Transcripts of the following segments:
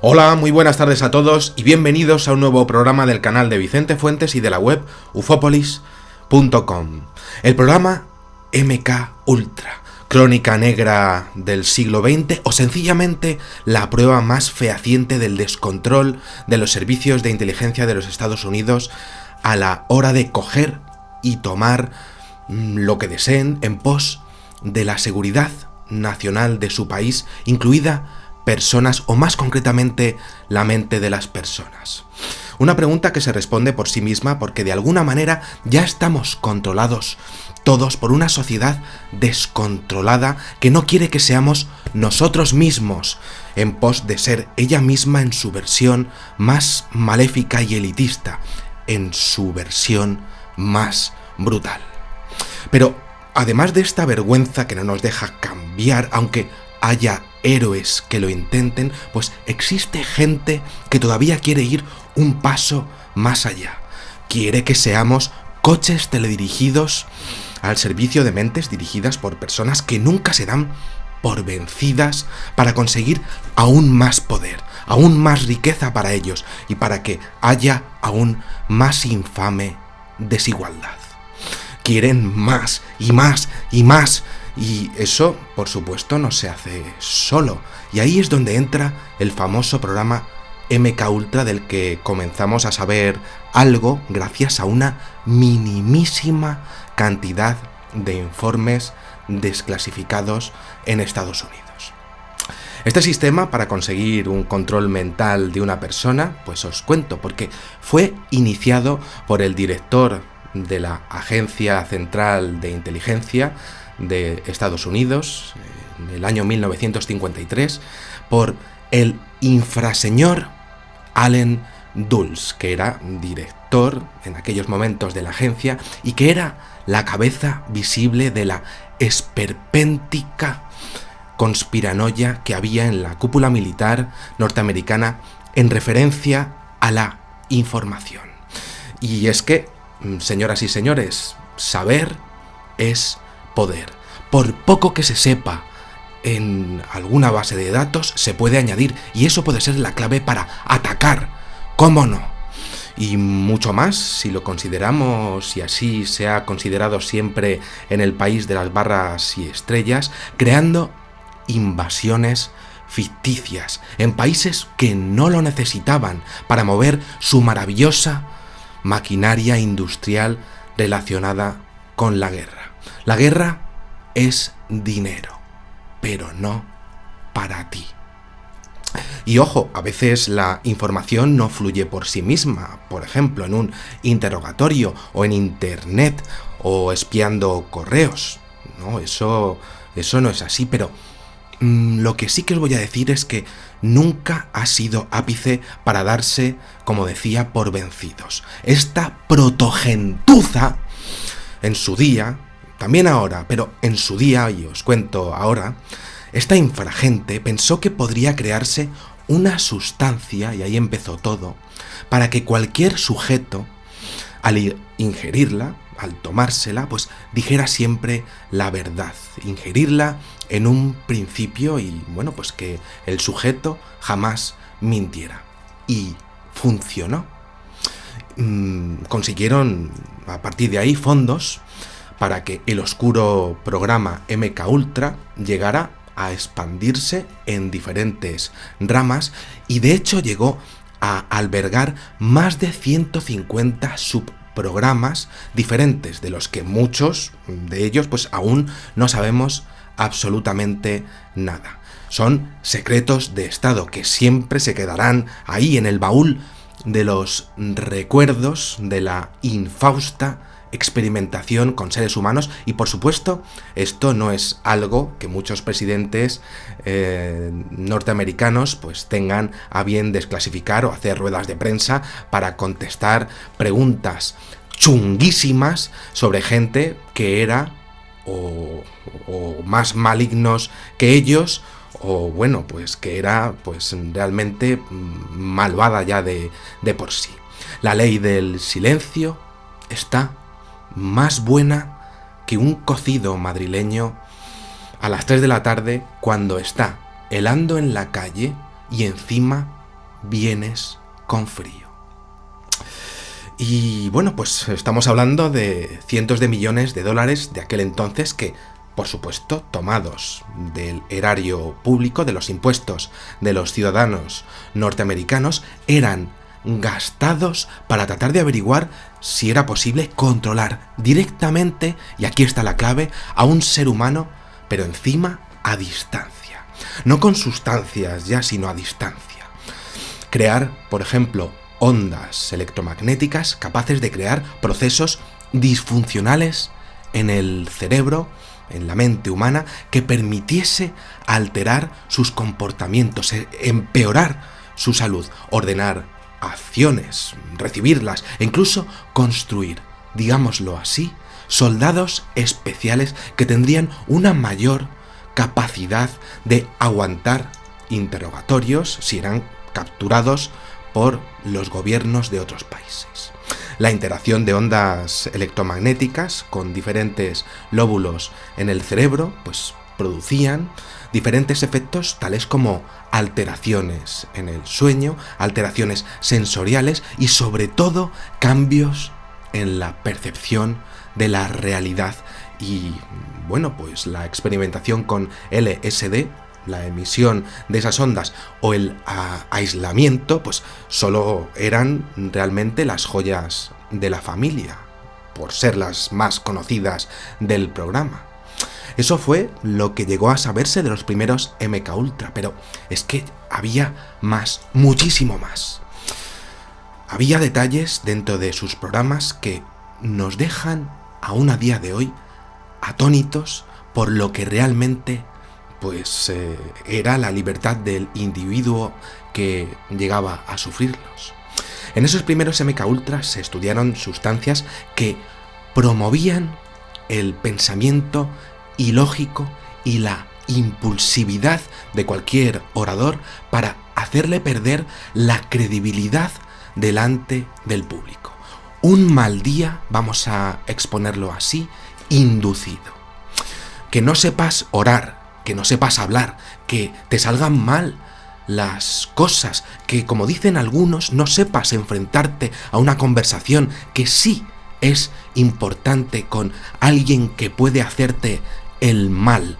Hola, muy buenas tardes a todos y bienvenidos a un nuevo programa del canal de Vicente Fuentes y de la web ufopolis.com. El programa MK Ultra, crónica negra del siglo XX o sencillamente la prueba más fehaciente del descontrol de los servicios de inteligencia de los Estados Unidos a la hora de coger y tomar lo que deseen en pos de la seguridad nacional de su país, incluida personas o más concretamente la mente de las personas. Una pregunta que se responde por sí misma porque de alguna manera ya estamos controlados todos por una sociedad descontrolada que no quiere que seamos nosotros mismos en pos de ser ella misma en su versión más maléfica y elitista, en su versión más brutal. Pero además de esta vergüenza que no nos deja cambiar, aunque haya héroes que lo intenten, pues existe gente que todavía quiere ir un paso más allá. Quiere que seamos coches teledirigidos al servicio de mentes dirigidas por personas que nunca se dan por vencidas para conseguir aún más poder, aún más riqueza para ellos y para que haya aún más infame desigualdad. Quieren más y más y más. Y eso, por supuesto, no se hace solo. Y ahí es donde entra el famoso programa MK Ultra del que comenzamos a saber algo gracias a una minimísima cantidad de informes desclasificados en Estados Unidos. Este sistema, para conseguir un control mental de una persona, pues os cuento, porque fue iniciado por el director de la Agencia Central de Inteligencia de Estados Unidos, en el año 1953, por el infraseñor Allen Dulles, que era director en aquellos momentos de la agencia y que era la cabeza visible de la esperpéntica conspiranoia que había en la cúpula militar norteamericana en referencia a la información. Y es que, señoras y señores, saber es poder. Por poco que se sepa en alguna base de datos, se puede añadir, y eso puede ser la clave para atacar, ¿cómo no? Y mucho más si lo consideramos, y así se ha considerado siempre en el país de las barras y estrellas, creando invasiones ficticias en países que no lo necesitaban para mover su maravillosa maquinaria industrial relacionada con la guerra. La guerra es dinero, pero no para ti. Y ojo, a veces la información no fluye por sí misma, por ejemplo, en un interrogatorio o en internet o espiando correos. No, eso no es así, pero lo que sí que os voy a decir es que nunca ha sido ápice para darse, como decía, por vencidos. Esta protogentuza, en su día, también ahora, pero en su día, y os cuento ahora, esta infragente pensó que podría crearse una sustancia, y ahí empezó todo, para que cualquier sujeto, al ingerirla, al tomársela, pues dijera siempre la verdad, ingerirla en un principio y, bueno, pues que el sujeto jamás mintiera. Y funcionó. Consiguieron, a partir de ahí, fondos para que el oscuro programa MK Ultra llegara a expandirse en diferentes ramas y de hecho llegó a albergar más de 150 subprogramas diferentes, de los que muchos de ellos pues aún no sabemos absolutamente nada. Son secretos de Estado que siempre se quedarán ahí en el baúl de los recuerdos de la infausta experimentación con seres humanos. Y por supuesto, esto no es algo que muchos presidentes norteamericanos pues tengan a bien desclasificar o hacer ruedas de prensa para contestar preguntas chunguísimas sobre gente que era o más malignos que ellos, o bueno, pues que era pues realmente malvada ya de por sí. La ley del silencio está más buena que un cocido madrileño a las 3 de la tarde cuando está helando en la calle y encima vienes con frío. Y bueno, pues estamos hablando de cientos de millones de dólares de aquel entonces que, por supuesto, tomados del erario público, de los impuestos de los ciudadanos norteamericanos, eran gastados para tratar de averiguar si era posible controlar directamente, y aquí está la clave, a un ser humano, pero encima a distancia. No con sustancias ya, sino a distancia. Crear, por ejemplo, ondas electromagnéticas capaces de crear procesos disfuncionales en el cerebro, en la mente humana, que permitiese alterar sus comportamientos, empeorar su salud, ordenar acciones, recibirlas e incluso construir, digámoslo así, soldados especiales que tendrían una mayor capacidad de aguantar interrogatorios si eran capturados por los gobiernos de otros países. La interacción de ondas electromagnéticas con diferentes lóbulos en el cerebro, pues producían diferentes efectos tales como alteraciones en el sueño, alteraciones sensoriales y sobre todo cambios en la percepción de la realidad. Y bueno, pues la experimentación con LSD, la emisión de esas ondas o el aislamiento, pues solo eran realmente las joyas de la familia, por ser las más conocidas del programa. Eso fue lo que llegó a saberse de los primeros MK Ultra, pero es que había más, muchísimo más. Había detalles dentro de sus programas que nos dejan aún a día de hoy atónitos por lo que realmente era la libertad del individuo que llegaba a sufrirlos. En esos primeros MK Ultra se estudiaron sustancias que promovían el pensamiento ilógico y la impulsividad de cualquier orador para hacerle perder la credibilidad delante del público. Un mal día, vamos a exponerlo así, inducido. Que no sepas orar, que no sepas hablar, que te salgan mal las cosas, que como dicen algunos, no sepas enfrentarte a una conversación que sí es importante con alguien que puede hacerte el mal,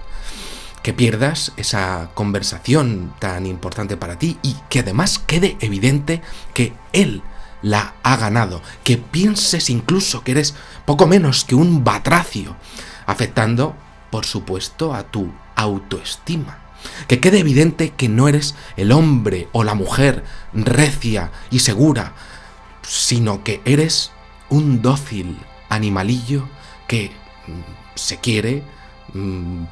que pierdas esa conversación tan importante para ti y que además quede evidente que él la ha ganado, que pienses incluso que eres poco menos que un batracio, afectando, por supuesto, a tu autoestima. Que quede evidente que no eres el hombre o la mujer recia y segura, sino que eres un dócil animalillo que se quiere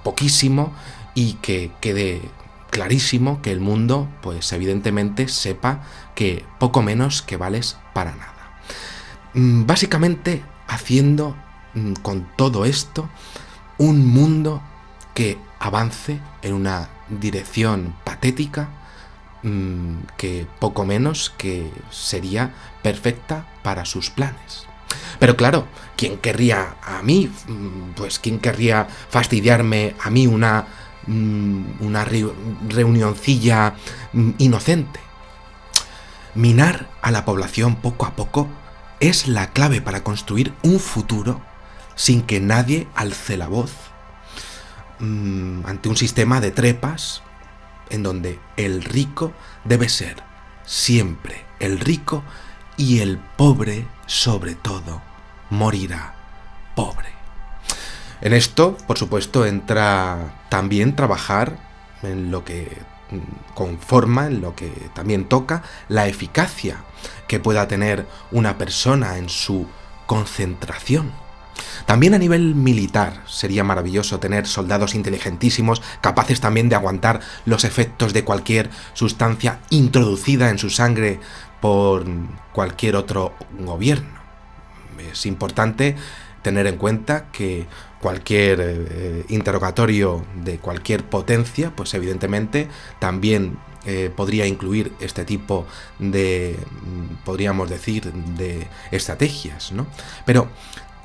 poquísimo y que quede clarísimo que el mundo, pues evidentemente sepa que poco menos que vales para nada. Básicamente haciendo con todo esto un mundo que avance en una dirección patética que poco menos que sería perfecta para sus planes. Pero claro, ¿quién querría a mí? Pues ¿quién querría fastidiarme a mí una reunioncilla inocente? Minar a la población poco a poco es la clave para construir un futuro sin que nadie alce la voz ante un sistema de trepas en donde el rico debe ser siempre el rico y el pobre, sobre todo, morirá pobre. En esto, por supuesto, entra también trabajar en lo que conforma, en lo que también toca, la eficacia que pueda tener una persona en su concentración. También a nivel militar sería maravilloso tener soldados inteligentísimos capaces también de aguantar los efectos de cualquier sustancia introducida en su sangre por cualquier otro gobierno. Es importante tener en cuenta que cualquier interrogatorio de cualquier potencia, pues evidentemente también podría incluir este tipo de, podríamos decir, de estrategias, ¿no? Pero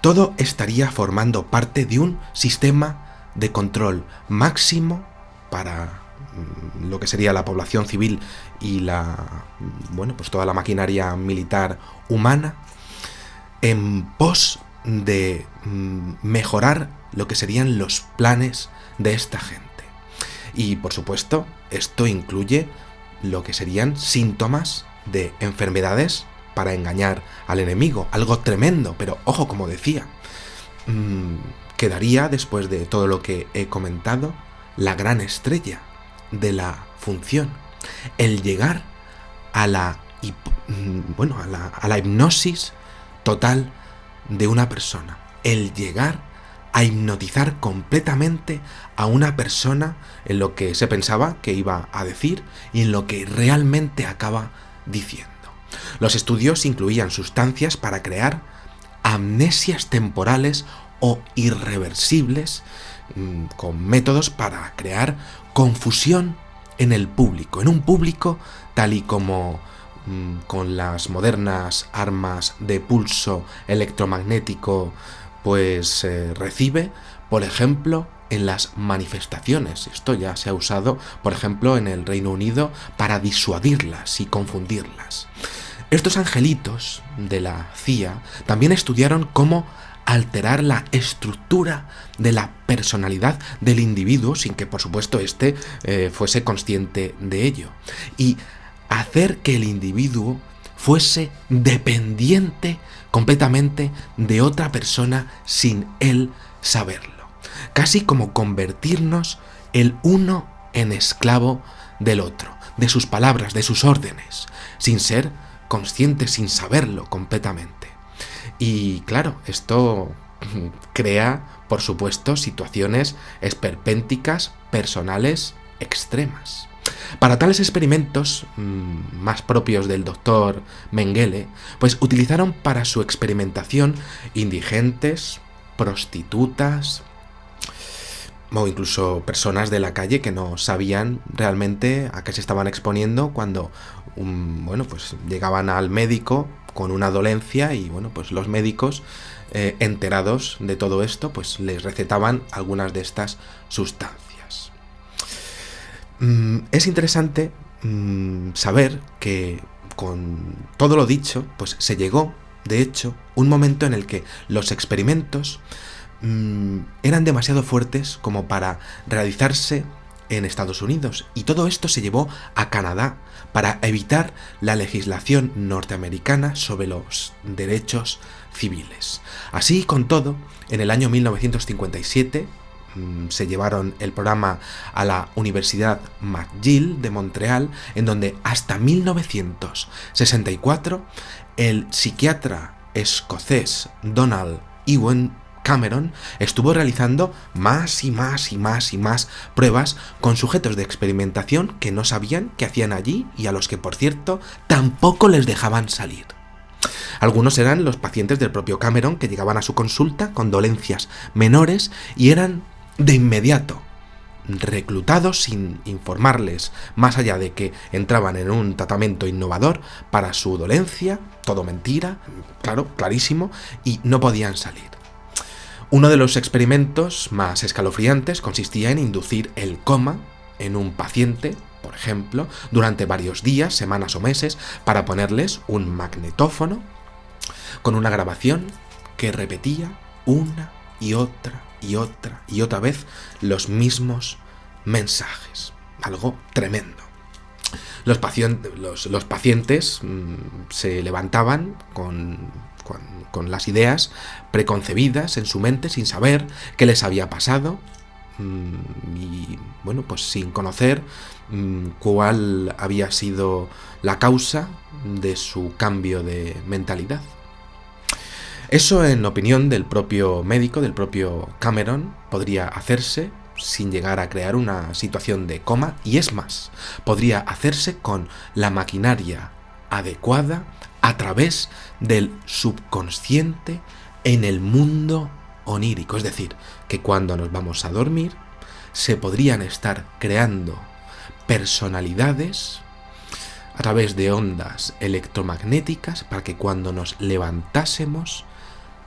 todo estaría formando parte de un sistema de control máximo para lo que sería la población civil y pues toda la maquinaria militar humana, en pos de mejorar lo que serían los planes de esta gente. Y por supuesto, esto incluye lo que serían síntomas de enfermedades para engañar al enemigo. Algo tremendo, pero ojo, como decía, quedaría, después de todo lo que he comentado, la gran estrella de la función. El llegar a la hipnosis total de una persona. El llegar a hipnotizar completamente a una persona en lo que se pensaba que iba a decir y en lo que realmente acaba diciendo. Los estudios incluían sustancias para crear amnesias temporales o irreversibles, con métodos para crear confusión en el público, en un público tal y como con las modernas armas de pulso electromagnético pues recibe, por ejemplo, en las manifestaciones. Esto ya se ha usado, por ejemplo, en el Reino Unido para disuadirlas y confundirlas. Estos angelitos de la CIA también estudiaron cómo alterar la estructura de la personalidad del individuo sin que, por supuesto, éste fuese consciente de ello. Y hacer que el individuo fuese dependiente completamente de otra persona sin él saberlo. Casi como convertirnos el uno en esclavo del otro, de sus palabras, de sus órdenes, sin ser conscientes, sin saberlo completamente. Y claro, esto crea, por supuesto, situaciones esperpénticas, personales, extremas. Para tales experimentos, más propios del doctor Mengele, pues utilizaron para su experimentación indigentes, prostitutas o incluso personas de la calle que no sabían realmente a qué se estaban exponiendo cuando pues llegaban al médico con una dolencia y pues los médicos, enterados de todo esto, pues les recetaban algunas de estas sustancias. Es interesante saber que con todo lo dicho, pues se llegó, de hecho, un momento en el que los experimentos eran demasiado fuertes como para realizarse en Estados Unidos, y todo esto se llevó a Canadá para evitar la legislación norteamericana sobre los derechos civiles. Así con todo, en el año 1957 se llevaron el programa a la Universidad McGill de Montreal, en donde hasta 1964 el psiquiatra escocés Donald Ewan Cameron estuvo realizando más y más pruebas con sujetos de experimentación que no sabían qué hacían allí y a los que, por cierto, tampoco les dejaban salir. Algunos eran los pacientes del propio Cameron que llegaban a su consulta con dolencias menores y eran de inmediato reclutados sin informarles, más allá de que entraban en un tratamiento innovador para su dolencia, todo mentira, claro, clarísimo, y no podían salir. Uno de los experimentos más escalofriantes consistía en inducir el coma en un paciente, por ejemplo, durante varios días, semanas o meses, para ponerles un magnetófono con una grabación que repetía una y otra vez los mismos mensajes. Algo tremendo. Los pacientes se levantaban con las ideas preconcebidas en su mente sin saber qué les había pasado y pues sin conocer cuál había sido la causa de su cambio de mentalidad. Eso, en opinión del propio médico, del propio Cameron, podría hacerse sin llegar a crear una situación de coma, y es más, podría hacerse con la maquinaria adecuada a través del subconsciente en el mundo onírico. Es decir, que cuando nos vamos a dormir se podrían estar creando personalidades a través de ondas electromagnéticas para que cuando nos levantásemos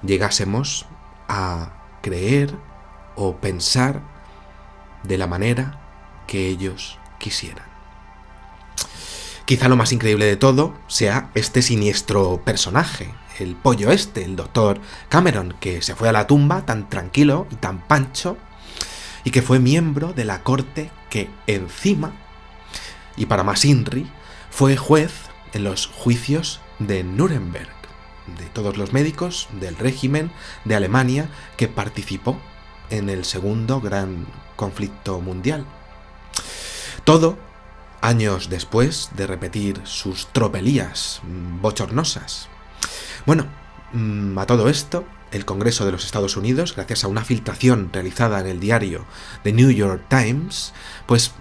llegásemos a creer o pensar de la manera que ellos quisieran. Quizá lo más increíble de todo sea este siniestro personaje, el pollo este, el doctor Cameron, que se fue a la tumba tan tranquilo y tan pancho, y que fue miembro de la corte que encima, y para más inri, fue juez en los juicios de Nuremberg, de todos los médicos del régimen de Alemania que participó en el segundo gran conflicto mundial. Todo años después de repetir sus tropelías bochornosas. Bueno, a todo esto, el Congreso de los Estados Unidos, gracias a una filtración realizada en el diario The New York Times, pues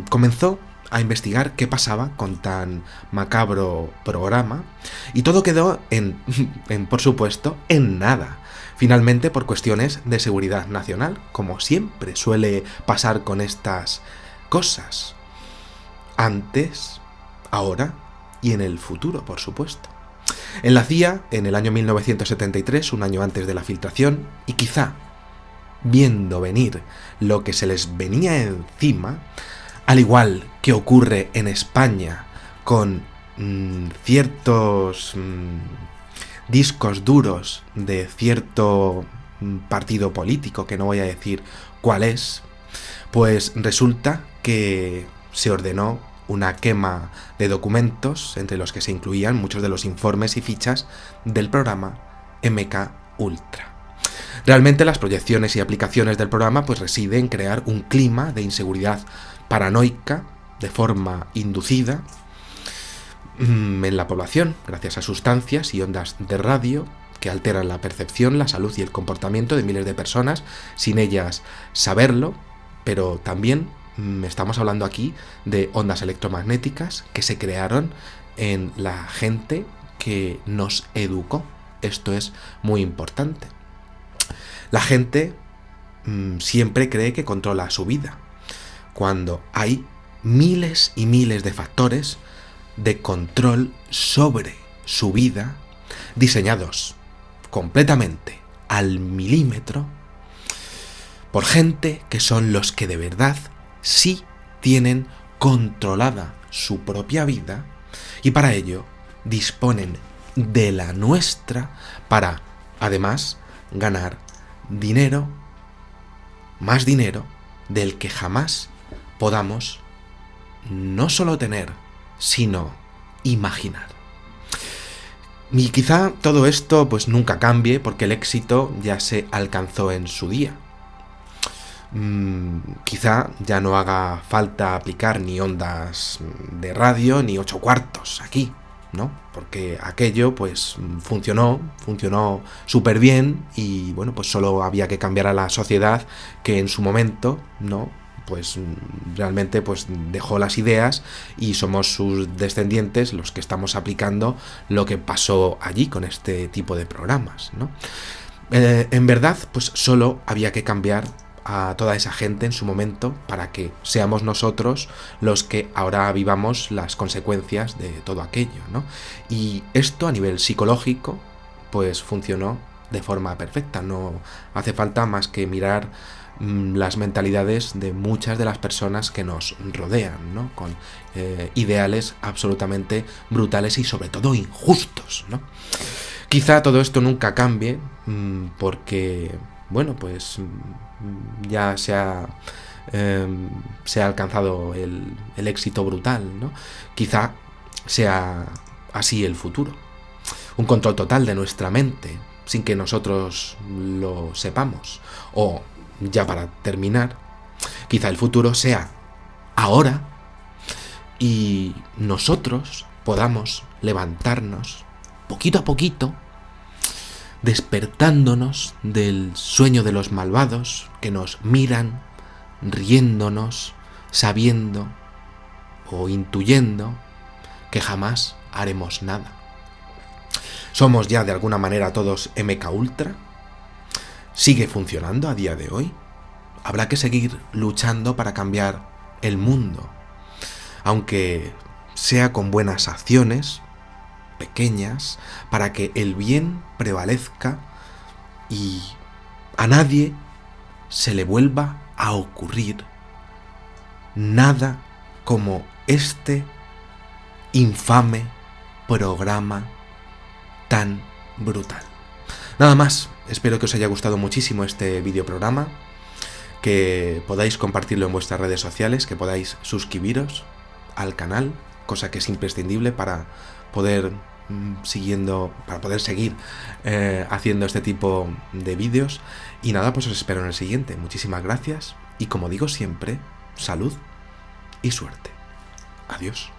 comenzó a investigar qué pasaba con tan macabro programa, y todo quedó por supuesto, en nada. Finalmente, por cuestiones de seguridad nacional, como siempre suele pasar con estas cosas. Antes, ahora y en el futuro, por supuesto. En la CIA, en el año 1973, un año antes de la filtración, y quizá viendo venir lo que se les venía encima, al igual que ocurre en España con ciertos discos duros de cierto partido político, que no voy a decir cuál es, pues resulta que se ordenó una quema de documentos, entre los que se incluían muchos de los informes y fichas del programa MK Ultra. Realmente las proyecciones y aplicaciones del programa pues residen en crear un clima de inseguridad paranoica de forma inducida en la población, gracias a sustancias y ondas de radio que alteran la percepción, la salud y el comportamiento de miles de personas sin ellas saberlo, pero también estamos hablando aquí de ondas electromagnéticas que se crearon en la gente que nos educó. Esto es muy importante. La gente siempre cree que controla su vida, cuando hay miles y miles de factores de control sobre su vida diseñados completamente al milímetro por gente que son los que de verdad sí tienen controlada su propia vida y para ello disponen de la nuestra para, además, ganar dinero, más dinero del que jamás podamos no solo tener, sino imaginar. Y quizá todo esto pues nunca cambie porque el éxito ya se alcanzó en su día. Quizá ya no haga falta aplicar ni ondas de radio ni 8 cuartos aquí, ¿no? Porque aquello pues funcionó súper bien y bueno, pues solo había que cambiar a la sociedad que en su momento, ¿no? Pues realmente pues dejó las ideas y somos sus descendientes los que estamos aplicando lo que pasó allí con este tipo de programas, ¿no? En verdad, pues solo había que cambiar a toda esa gente en su momento para que seamos nosotros los que ahora vivamos las consecuencias de todo aquello, ¿no? Y esto a nivel psicológico pues funcionó de forma perfecta. No hace falta más que mirar las mentalidades de muchas de las personas que nos rodean, ¿no? Con ideales absolutamente brutales y sobre todo injustos, ¿no? Quizá todo esto nunca cambie porque, bueno, pues ya se ha alcanzado el éxito brutal, ¿no? Quizá sea así el futuro. Un control total de nuestra mente sin que nosotros lo sepamos. O, ya para terminar, quizá el futuro sea ahora y nosotros podamos levantarnos poquito a poquito, despertándonos del sueño de los malvados que nos miran, riéndonos, sabiendo o intuyendo que jamás haremos nada. Somos ya de alguna manera todos MK Ultra. ¿Sigue funcionando a día de hoy? Habrá que seguir luchando para cambiar el mundo, aunque sea con buenas acciones pequeñas, para que el bien prevalezca y a nadie se le vuelva a ocurrir nada como este infame programa tan brutal. Nada más, espero que os haya gustado muchísimo este videoprograma, que podáis compartirlo en vuestras redes sociales, que podáis suscribiros al canal, cosa que es imprescindible para poder seguir haciendo este tipo de vídeos. Y nada, pues os espero en el siguiente. Muchísimas gracias y, como digo siempre, salud y suerte. Adiós.